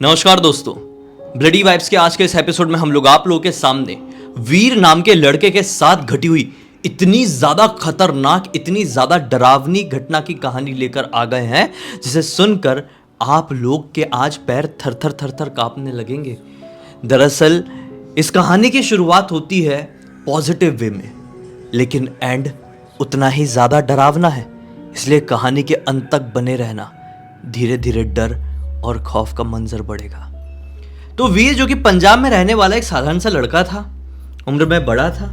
नमस्कार दोस्तों, bloody vibes के आज के इस एपिसोड में हम लोग आप लोगों के सामने वीर नाम के लड़के के साथ घटी हुई इतनी ज्यादा खतरनाक, इतनी ज्यादा डरावनी घटना की कहानी लेकर आ गए हैं जिसे सुनकर आप लोग के आज पैर थर थर थर थर कांपने लगेंगे। दरअसल इस कहानी की शुरुआत होती है पॉजिटिव वे में, लेकिन एंड उतना ही ज्यादा डरावना है, इसलिए कहानी के अंत तक बने रहना। धीरे धीरे डर और खौफ का मंजर बढ़ेगा। तो वीर, जो कि पंजाब में रहने वाला एक साधारण सा लड़का था, उम्र में बड़ा था,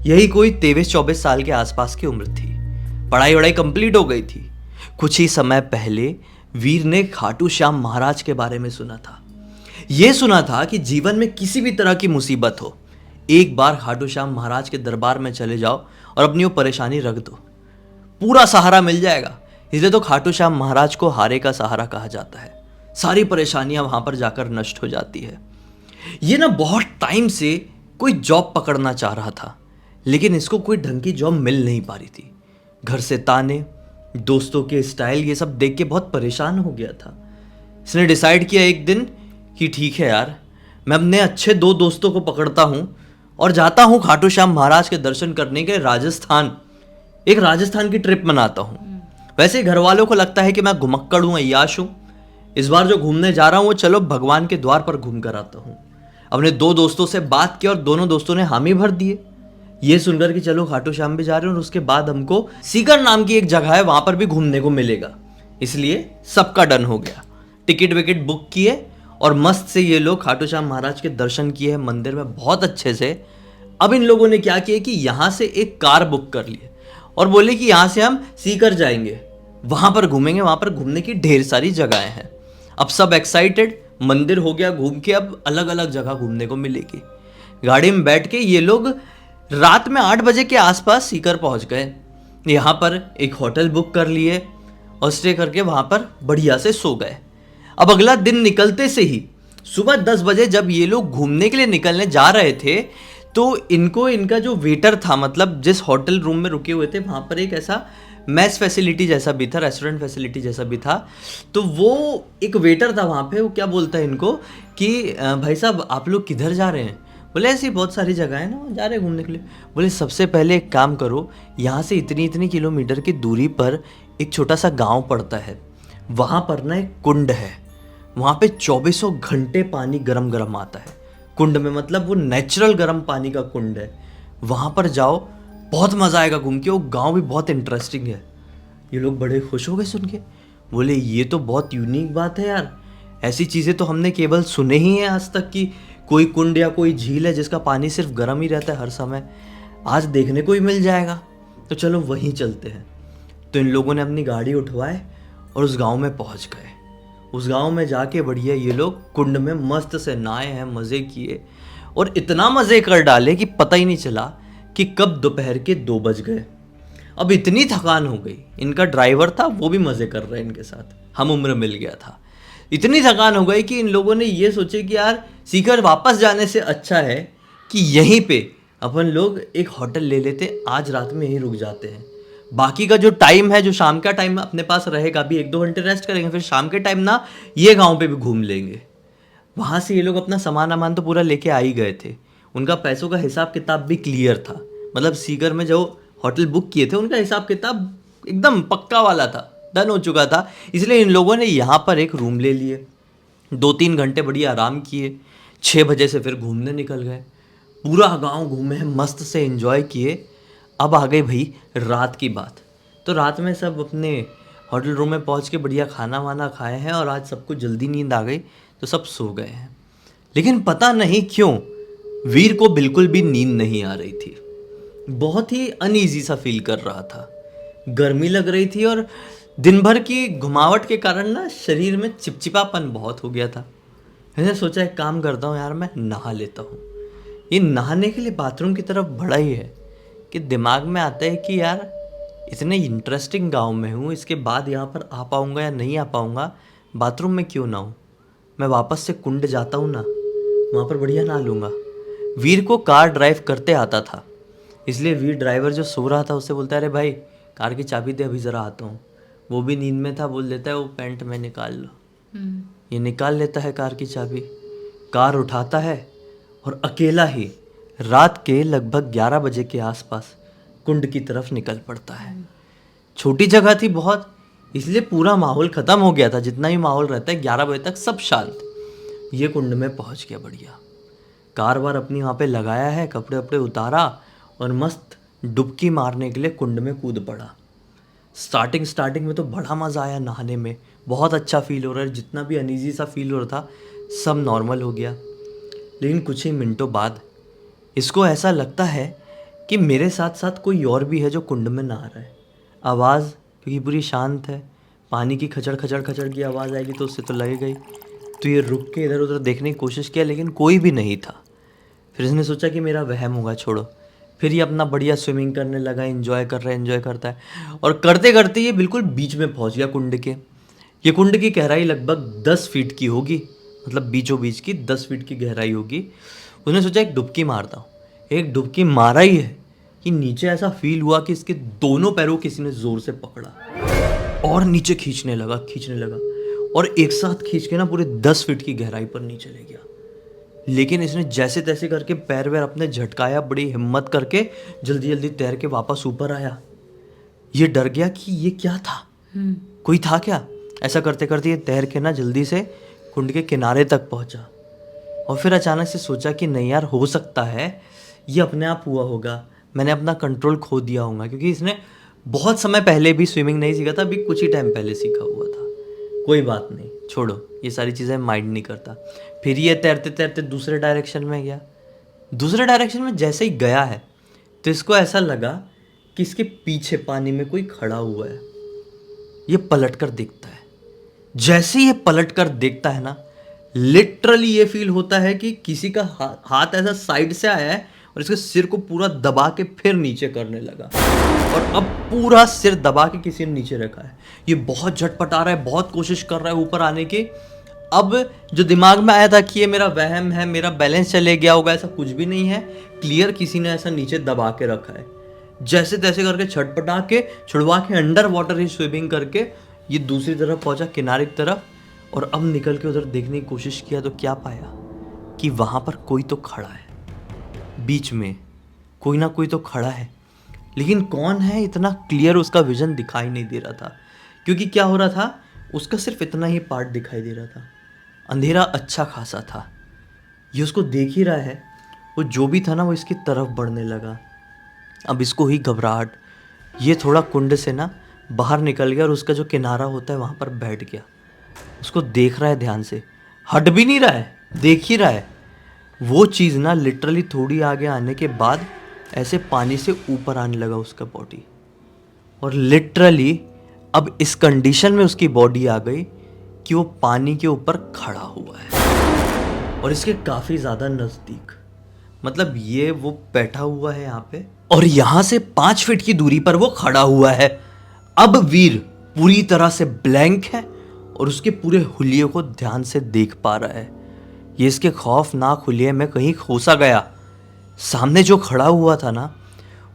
यही कोई 23-24 साल के आसपास की उम्र थी। पढ़ाई वढ़ाई कंप्लीट हो गई थी। कुछ ही समय पहले वीर ने खाटू श्याम महाराज के बारे में सुना था। यह सुना था कि जीवन में किसी भी तरह की मुसीबत हो, एक बार खाटू श्याम महाराज के दरबार में चले जाओ और अपनी वो परेशानी रख दो, पूरा सहारा मिल जाएगा। इसलिए तो खाटू श्याम महाराज को हारे का सहारा कहा जाता है। सारी परेशानियां वहां पर जाकर नष्ट हो जाती है। ये ना बहुत टाइम से कोई जॉब पकड़ना चाह रहा था, लेकिन इसको कोई ढंग की जॉब मिल नहीं पा रही थी। घर से ताने, दोस्तों के स्टाइल, ये सब देख के बहुत परेशान हो गया था। इसने डिसाइड किया एक दिन कि ठीक है यार, मैं अपने अच्छे 2 दोस्तों को पकड़ता हूं और जाता हूं खाटू श्याम महाराज के दर्शन करने के राजस्थान। एक राजस्थान की ट्रिप मनाता हूं। वैसे घर वालों को लगता है कि मैं घुमक्कड़ हूं, अय्याश हूं। इस बार जो घूमने जा रहा हूं वो चलो भगवान के द्वार पर घूम कर आता हूं। अपने 2 दोस्तों से बात की और दोनों दोस्तों ने हामी भर दिए। ये सुनकर कि चलो खाटू श्याम भी जा रहे हैं और उसके बाद हमको सीकर नाम की एक जगह है, वहां पर भी घूमने को मिलेगा, इसलिए सबका डन हो गया। टिकट विकेट बुक किए और मस्त से ये लोग खाटू श्याम महाराज के दर्शन किए हैं मंदिर में बहुत अच्छे से। अब इन लोगों ने क्या किया कि यहाँ से एक कार बुक कर ली और बोले कि यहाँ से हम सीकर जाएंगे, वहां पर घूमेंगे, वहां पर घूमने की ढेर सारी जगहें हैं। अब सब एक्साइटेड, मंदिर हो गया घूम के, अब अलग अलग जगह घूमने को मिलेगी। गाड़ी में बैठ के ये लोग रात में 8 बजे के आसपास सीकर पहुंच गए। यहाँ पर एक होटल बुक कर लिए और स्टे करके वहां पर बढ़िया से सो गए। अब अगला दिन निकलते से ही सुबह 10 बजे जब ये लोग घूमने के लिए निकलने जा रहे थे, तो इनका जो वेटर था, मतलब जिस होटल रूम में रुके हुए थे, वहां पर एक ऐसा मैस फैसिलिटी जैसा भी था, रेस्टोरेंट फैसिलिटी जैसा भी था। तो वो एक वेटर था वहाँ पे, वो क्या बोलता है इनको कि भाई साहब आप लोग किधर जा रहे हैं? बोले ऐसी बहुत सारी जगह है ना, जा रहे हैं घूमने के लिए। बोले सबसे पहले एक काम करो, यहाँ से इतनी इतनी किलोमीटर की दूरी पर एक छोटा सा गाँव पड़ता है, वहाँ पर ना एक कुंड है, वहाँ पे 24 घंटे पानी गरम गरम आता है। कुंड में मतलब वो नेचुरल गर्म पानी का कुंड है, वहाँ पर जाओ, बहुत मज़ा आएगा घूम के। वो गांव भी बहुत इंटरेस्टिंग है। ये लोग बड़े खुश हो गए सुन के, बोले ये तो बहुत यूनिक बात है यार, ऐसी चीज़ें तो हमने केवल सुने ही हैं आज तक कि कोई कुंड या कोई झील है जिसका पानी सिर्फ गर्म ही रहता है हर समय, आज देखने को ही मिल जाएगा, तो चलो वहीं चलते हैं। तो इन लोगों ने अपनी गाड़ी उठवाए और उस गाँव में पहुँच गए। उस गांव में जाके बढ़िया ये लोग कुंड में मस्त से नहाए हैं, मज़े किए और इतना मज़े कर डाले कि पता ही नहीं चला कि कब दोपहर के 2 बज गए। अब इतनी थकान हो गई, इनका ड्राइवर था वो भी मज़े कर रहा है इनके साथ, हम उम्र मिल गया था। इतनी थकान हो गई कि इन लोगों ने ये सोचे कि यार सीकर वापस जाने से अच्छा है कि यहीं पे अपन लोग एक होटल ले लेते, आज रात में यहीं रुक जाते हैं। बाकी का जो टाइम है, जो शाम का टाइम अपने पास रहेगा, भी 1-2 घंटे रेस्ट करेंगे, फिर शाम के टाइम ना ये गांव पे भी घूम लेंगे। वहाँ से ये लोग अपना सामान तो पूरा लेके आ ही गए थे। उनका पैसों का हिसाब किताब भी क्लियर था, मतलब सीकर में जो होटल बुक किए थे उनका हिसाब किताब एकदम पक्का वाला था, डन हो चुका था। इसलिए इन लोगों ने यहाँ पर एक रूम ले लिए, 2-3 घंटे बढ़िया आराम किए, 6 बजे से फिर घूमने निकल गए। पूरा गाँव घूमे, मस्त से एंजॉय किए। अब आ गई भाई रात की बात। तो रात में सब अपने होटल रूम में पहुंच के बढ़िया खाना वाना खाए हैं और आज सबको जल्दी नींद आ गई, तो सब सो गए हैं। लेकिन पता नहीं क्यों वीर को बिल्कुल भी नींद नहीं आ रही थी। बहुत ही अनईजी सा फील कर रहा था, गर्मी लग रही थी और दिन भर की घुमावट के कारण ना शरीर में चिपचिपापन बहुत हो गया था। मैंने सोचा एक काम करता हूँ यार, मैं नहा लेता हूँ। ये नहाने के लिए बाथरूम की तरफ बढ़ा ही है कि दिमाग में आता है कि यार इतने इंटरेस्टिंग गांव में हूँ, इसके बाद यहाँ पर आ पाऊँगा या नहीं आ पाऊँगा, बाथरूम में क्यों ना हूँ, मैं वापस से कुंड जाता हूँ ना, वहाँ पर बढ़िया नहा लूँगा। वीर को कार ड्राइव करते आता था, इसलिए वीर ड्राइवर जो सो रहा था उससे बोलता है, अरे भाई कार की चाबी दे, अभी ज़रा आता हूँ। वो भी नींद में था, बोल देता है वो पैंट में निकाल लो। ये निकाल लेता है कार की चाबी, कार उठाता है और अकेला ही रात के लगभग 11 बजे के आसपास कुंड की तरफ निकल पड़ता है। छोटी जगह थी बहुत, इसलिए पूरा माहौल ख़त्म हो गया था। जितना ही माहौल रहता है 11 बजे तक सब शांत। ये कुंड में पहुंच गया बढ़िया, कार वार अपनी वहाँ पे लगाया है, कपड़े वपड़े उतारा और मस्त डुबकी मारने के लिए कुंड में कूद पड़ा। स्टार्टिंग में तो बड़ा मज़ा आया नहाने में, बहुत अच्छा फील हो रहा है। जितना भी अनईजी सा फील हो रहा था सब नॉर्मल हो गया। लेकिन कुछ ही मिनटों बाद इसको ऐसा लगता है कि मेरे साथ साथ कोई और भी है जो कुंड में नहा रहा है। आवाज़ क्योंकि पूरी शांत है, पानी की खचड़ खचड़ खचड़ की आवाज़ आएगी तो उससे तो लगेगा ही। तो ये रुक के इधर उधर देखने की कोशिश किया लेकिन कोई भी नहीं था। फिर इसने सोचा कि मेरा वहम होगा, छोड़ो। फिर ये अपना बढ़िया स्विमिंग करने लगा, एंजॉय करता है और करते करते ये बिल्कुल बीच में पहुंच गया कुंड के। ये कुंड की गहराई लगभग 10 फीट की होगी, मतलब बीचों बीच की 10 फीट की गहराई होगी। उसने सोचा एक डुबकी मारता हूँ। एक डुबकी मारा ही है कि नीचे ऐसा फील हुआ कि इसके दोनों पैरों किसी ने जोर से पकड़ा और नीचे खींचने लगा और एक साथ खींच के ना पूरे 10 फीट की गहराई पर नीचे ले गया। लेकिन इसने जैसे तैसे करके पैर वैर अपने झटकाया, बड़ी हिम्मत करके जल्दी जल्दी तैर के वापस ऊपर आया। ये डर गया कि ये क्या था, कोई था क्या। ऐसा करते करते ये तैर के ना जल्दी से कुंड के किनारे तक पहुंचा और फिर अचानक से सोचा कि नहीं यार, हो सकता है ये अपने आप हुआ होगा, मैंने अपना कंट्रोल खो दिया होगा। क्योंकि इसने बहुत समय पहले भी स्विमिंग नहीं सीखा था, अभी कुछ ही टाइम पहले सीखा हुआ था। कोई बात नहीं, छोड़ो, ये सारी चीज़ें माइंड नहीं करता। फिर ये तैरते तैरते दूसरे डायरेक्शन में गया। दूसरे डायरेक्शन में जैसे ही गया है तो इसको ऐसा लगा कि इसके पीछे पानी में कोई खड़ा हुआ है। ये पलट कर देखता है। जैसे ये पलट कर देखता है ना, लिटरली ये फील होता है कि किसी का हाथ ऐसा साइड से आया है और इसके सिर को पूरा दबा के फिर नीचे करने लगा और अब पूरा सिर दबा के किसी ने नीचे रखा है। ये बहुत झटपटा रहा है, बहुत कोशिश कर रहा है ऊपर आने की। अब जो दिमाग में आया था कि ये मेरा वहम है, मेरा बैलेंस चले गया होगा, ऐसा कुछ भी नहीं है। क्लियर किसी ने ऐसा नीचे दबा के रखा है। जैसे तैसे करके छटपटा के छुड़वा के अंडर वाटर ही स्विमिंग करके ये दूसरी तरफ पहुंचा, किनारे की तरफ। और अब निकल के उधर देखने की कोशिश किया तो क्या पाया कि वहां पर कोई तो खड़ा है, बीच में कोई ना कोई तो खड़ा है। लेकिन कौन है इतना क्लियर उसका विजन दिखाई नहीं दे रहा था। क्योंकि क्या हो रहा था, उसका सिर्फ इतना ही पार्ट दिखाई दे रहा था। अंधेरा अच्छा खासा था, ये उसको देख ही रहा है। वो जो भी था ना वो इसकी तरफ बढ़ने लगा। अब इसको ही घबराहट, ये थोड़ा कुंड से ना बाहर निकल गया और उसका जो किनारा होता है वहाँ पर बैठ गया। उसको देख रहा है ध्यान से, हट भी नहीं रहा है, देख ही रहा है। वो चीज़ ना लिटरली थोड़ी आगे आने के बाद ऐसे पानी से ऊपर आने लगा उसका बॉडी। और लिटरली अब इस कंडीशन में उसकी बॉडी आ गई कि वो पानी के ऊपर खड़ा हुआ है और इसके काफ़ी ज़्यादा नज़दीक। मतलब ये वो बैठा हुआ है यहाँ पे और यहाँ से 5 फीट की दूरी पर वो खड़ा हुआ है। अब वीर पूरी तरह से ब्लैंक है और उसके पूरे हुलिये को ध्यान से देख पा रहा है। ये इसके खौफनाक हुलिये में कहीं खोसा गया। सामने जो खड़ा हुआ था ना,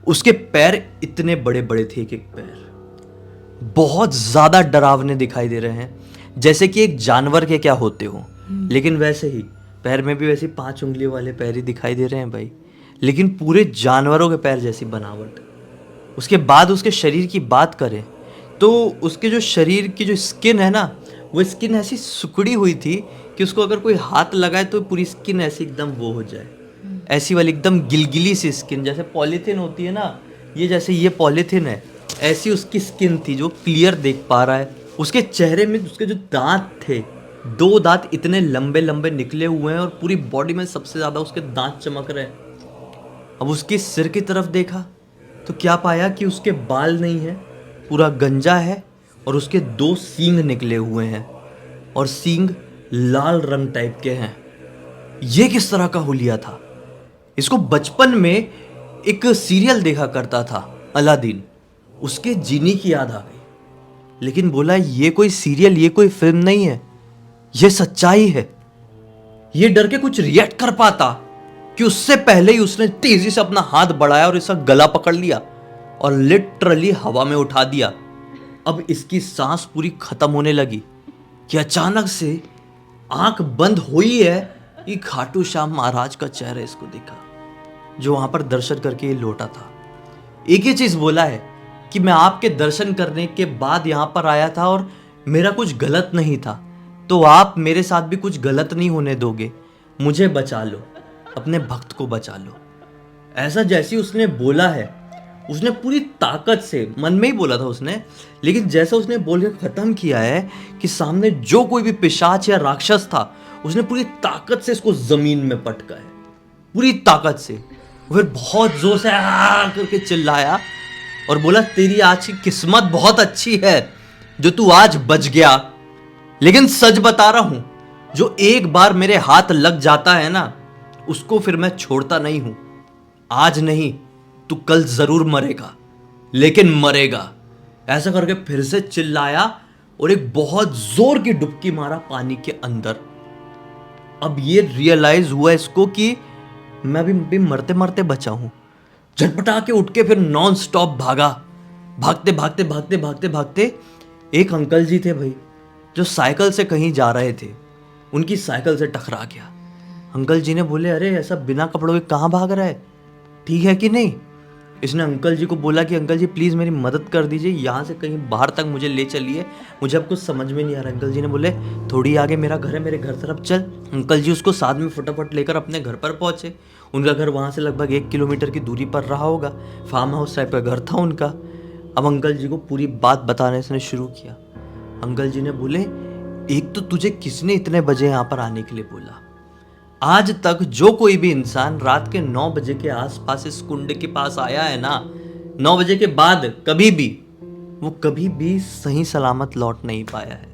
उसके पैर इतने बड़े बड़े थे, एक एक पैर बहुत ज़्यादा डरावने दिखाई दे रहे हैं, जैसे कि एक जानवर के क्या होते हो। लेकिन वैसे ही पैर में भी वैसे 5 उंगलियों वाले पैर ही दिखाई दे रहे हैं भाई, लेकिन पूरे जानवरों के पैर जैसी बनावट। उसके बाद उसके शरीर की बात करें तो उसके जो शरीर की जो स्किन है ना, वो स्किन ऐसी सुकड़ी हुई थी कि उसको अगर कोई हाथ लगाए तो पूरी स्किन ऐसी एकदम वो हो जाए, ऐसी वाली एकदम गिलगिली सी स्किन, जैसे पॉलीथीन होती है ना, ये जैसे ये पॉलीथीन है, ऐसी उसकी स्किन थी जो क्लियर देख पा रहा है। उसके चेहरे में उसके जो दांत थे, 2 दांत इतने लंबे लंबे निकले हुए हैं और पूरी बॉडी में सबसे ज़्यादा उसके दांत चमक रहे हैं। अब उसके सिर की तरफ देखा तो क्या पाया कि उसके बाल नहीं है, पूरा गंजा है और उसके 2 सींग निकले हुए हैं और सींग लाल रंग टाइप के हैं। ये किस तरह का हुलिया था? इसको बचपन में एक सीरियल देखा करता था, अलादीन, उसके जीनी की याद आ गई। लेकिन बोला ये कोई सीरियल, ये कोई फिल्म नहीं है, ये सच्चाई है। ये डर के कुछ रिएक्ट कर पाता कि उससे पहले ही उसने तेजी से अपना हाथ बढ़ाया और इसका गला पकड़ लिया और लिटरली हवा में उठा दिया। अब इसकी सांस पूरी खत्म होने लगी कि अचानक से आंख बंद हुई है कि खाटू श्याम महाराज का चेहरा इसको दिखा, जो वहां पर दर्शन करके ये लौटा था। एक ही चीज बोला है कि मैं आपके दर्शन करने के बाद यहां पर आया था और मेरा कुछ गलत नहीं था, तो आप मेरे साथ भी कुछ गलत नहीं होने दोगे, मुझे बचा लो, अपने भक्त को बचा लो। ऐसा जैसे उसने बोला है, उसने पूरी ताकत से, मन में ही बोला था उसने, लेकिन जैसा उसने बोल के खत्म किया है कि सामने जो कोई भी पिशाच या राक्षस था, उसने पूरी ताकत से इसको जमीन में पटका है, पूरी ताकत से। फिर बहुत जोर से करके चिल्लाया और बोला, तेरी आज की किस्मत बहुत अच्छी है जो तू आज बच गया, लेकिन सच बता रहा हूं, जो एक बार मेरे हाथ लग जाता है ना, उसको फिर मैं छोड़ता नहीं हूं। आज नहीं, तू कल जरूर मरेगा, लेकिन मरेगा। ऐसा करके फिर से चिल्लाया और एक बहुत जोर की डुबकी मारा पानी के अंदर। अब ये रियलाइज हुआ इसको कि मैं भी मरते मरते बचा हूं। झटपटा के उठ के फिर नॉन स्टॉप भागा, भागते भागते भागते भागते भागते एक अंकल जी थे भाई, जो साइकिल से कहीं जा रहे थे, उनकी साइकिल से टकरा गया। अंकल जी ने बोले, अरे ऐसा बिना कपड़ों के कहाँ भाग रहा है, ठीक है कि नहीं? इसने अंकल जी को बोला कि अंकल जी प्लीज़ मेरी मदद कर दीजिए, यहाँ से कहीं बाहर तक मुझे ले चलिए, मुझे अब कुछ समझ में नहीं आ रहा। अंकल जी ने बोले, थोड़ी आगे मेरा घर है, मेरे घर तरफ चल। अंकल जी उसको साथ में फटाफट लेकर अपने घर पर पहुँचे। उनका घर वहाँ से लगभग 1 किलोमीटर की दूरी पर रहा होगा, फार्म हाउस टाइप का घर था उनका। अब अंकल जी को पूरी बात बताने से शुरू किया। अंकल जी ने बोले, एक तो तुझे किसने इतने बजे यहाँ पर आने के लिए बोला? आज तक जो कोई भी इंसान रात के 9 बजे के आसपास इस कुंड के पास आया है ना, 9 बजे के बाद कभी भी, वो कभी भी सही सलामत लौट नहीं पाया है।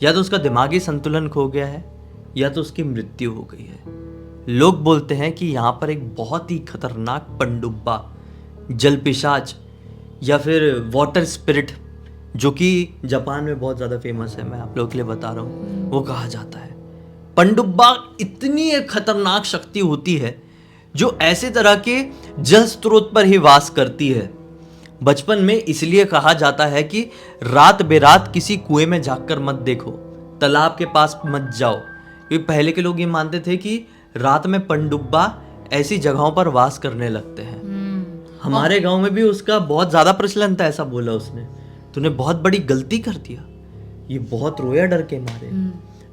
या तो उसका दिमागी संतुलन खो गया है, या तो उसकी मृत्यु हो गई है। लोग बोलते हैं कि यहाँ पर एक बहुत ही खतरनाक पनडुब्बा, जल पिशाच या फिर वाटर स्पिरिट, जो कि जापान में बहुत ज़्यादा फेमस है, मैं आप लोगों के लिए बता रहा हूँ, वो कहा जाता है। पनडुब्बा इतनी एक खतरनाक शक्ति होती है जो ऐसे तरह के जल स्रोत पर ही वास करती है। बचपन में इसलिए कहा जाता है कि रात बेरात किसी कुएं में झांककर मत देखो, तालाब के पास मत जाओ, क्योंकि पहले के लोग ये मानते थे कि रात में पनडुब्बा ऐसी जगहों पर वास करने लगते हैं। हमारे गांव में भी उसका बहुत ज्यादा प्रचलन था। ऐसा बोला उसने, तूने बहुत बड़ी गलती कर दिया। ये बहुत रोया डर के मारे,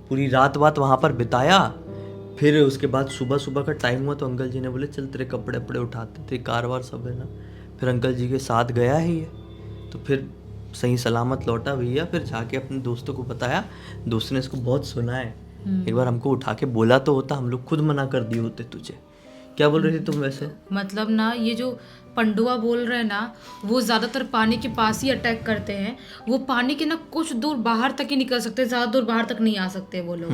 पूरी रात वहां पर बिताया। फिर उसके बाद सुबह सुबह का टाइम हुआ तो अंकल जी ने बोले, चल तेरे कपड़े वपड़े उठाते, तेरे कार वार सब है ना। फिर अंकल जी के साथ गया ही है, तो फिर सही सलामत लौटा भैया। फिर जाके अपने दोस्तों को बताया, दोस्त ने इसको बहुत सुना है, एक बार हमको उठा के बोला तो होता, हम लोग खुद मना कर दिए होते तुझे। क्या बोल रही थी तुम वैसे? मतलब ना, ये जो पंडुआ बोल रहे हैं ना, वो ज़्यादातर पानी के पास ही अटैक करते हैं। वो पानी के ना कुछ दूर बाहर तक ही निकल सकते हैं, ज़्यादा दूर बाहर तक नहीं आ सकते वो लोग,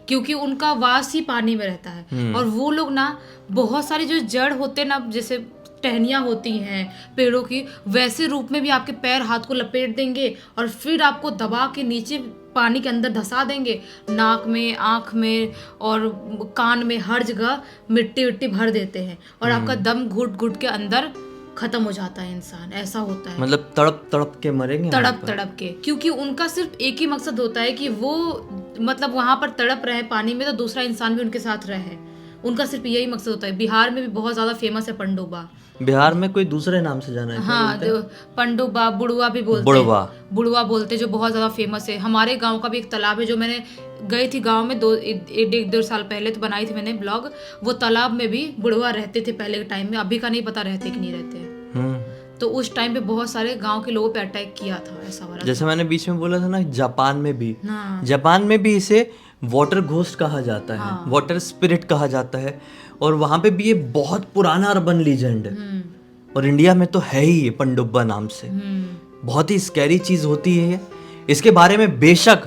क्योंकि उनका वास ही पानी में रहता है। और वो लोग ना बहुत सारे जो जड़ होते हैं ना, जैसे टहनियाँ होती हैं पेड़ों की, वैसे रूप में भी आपके पैर हाथ को लपेट देंगे और फिर आपको दबा के नीचे पानी के अंदर धंसा देंगे। नाक में, आँख में और कान में हर जगह मिट्टी विट्टी भर देते हैं और आपका दम घुट घुट के अंदर खत्म हो जाता है इंसान। ऐसा होता है, मतलब तड़प तड़प के मरेंगे, तड़प तड़प के, क्योंकि उनका सिर्फ एक ही मकसद होता है कि वो मतलब वहां पर तड़प रहे पानी में, तो दूसरा इंसान भी उनके साथ रहे। उनका सिर्फ यही मकसद होता है। बिहार में भी बहुत ज्यादा फेमस है पंडुबा। बिहार में कोई दूसरे नाम से जाना है? हाँ, पंडुबा, बुड़ुआ भी बोलते हैं, बुड़ुआ बोलते, जो बहुत ज्यादा फेमस है। हमारे गांव का भी एक तालाब है, जो मैंने गई थी गांव में 1-1.5 साल पहले, तो बनाई थी मैंने ब्लॉग। वो तालाब में भी बुड़ुआ रहते थे पहले के टाइम में, अभी का नहीं पता रहते कि नहीं रहते। तो उस टाइम पे बहुत सारे गांव के लोगों पे अटैक किया था ऐसा वाला। जैसे मैंने बीच में बोला था ना, जापान में भी इसे वाटर घोस्ट कहा जाता है, वाटर स्पिरिट कहा जाता है, और वहां पे भी ये बहुत पुराना अर्बन लीजेंड है। और इंडिया में तो है ही ये पनडुब्बा नाम से। बहुत ही स्कैरी चीज होती है। इसके बारे में बेशक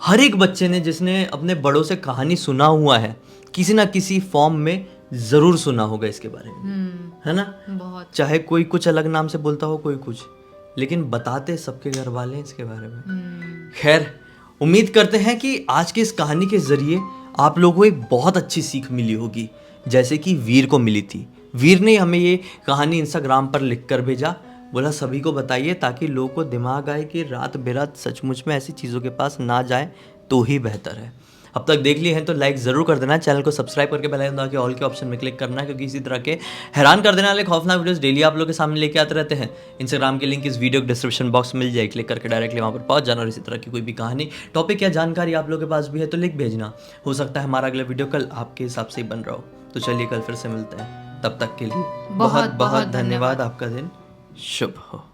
हर एक बच्चे ने, जिसने अपने बड़ों से कहानी सुना हुआ है, किसी ना किसी फॉर्म में जरूर सुना होगा इसके बारे में, है ना? बहुत। चाहे कोई कुछ अलग नाम से बोलता हो, कोई कुछ, लेकिन बताते सबके घर वाले हैं इसके बारे में। खैर, उम्मीद करते हैं कि आज की इस कहानी के जरिए आप लोगों को एक बहुत अच्छी सीख मिली होगी, जैसे कि वीर को मिली थी। वीर ने हमें ये कहानी इंस्टाग्राम पर लिख कर भेजा, बोला सभी को बताइए ताकि लोगों को दिमाग आए कि रात बेरात सचमुच में ऐसी चीज़ों के पास ना जाए तो ही बेहतर है। अब तक देख लिए हैं तो लाइक ज़रूर कर देना, चैनल को सब्सक्राइब करके बेल आइकन दबा के ऑल के ऑप्शन में क्लिक करना, क्योंकि इसी तरह के हैरान कर देने वाले खौफनाक वीडियोस डेली आप लोग के सामने लेके आते रहते हैं। इंस्टाग्राम की लिंक इस वीडियो के डिस्क्रिप्शन बॉक्स में मिल जाए, क्लिक करके डायरेक्टली वहाँ पर पहुँच जाना। और इसी तरह की कोई भी कहानी, टॉपिक या जानकारी आप लोग के पास भी है तो लिख भेजना, हो सकता है हमारा अगला वीडियो कल आपके हिसाब से ही बन रहा हो। तो चलिए कल फिर से मिलते हैं, तब तक के लिए बहुत बहुत धन्यवाद। आपका दिन शुभ हो।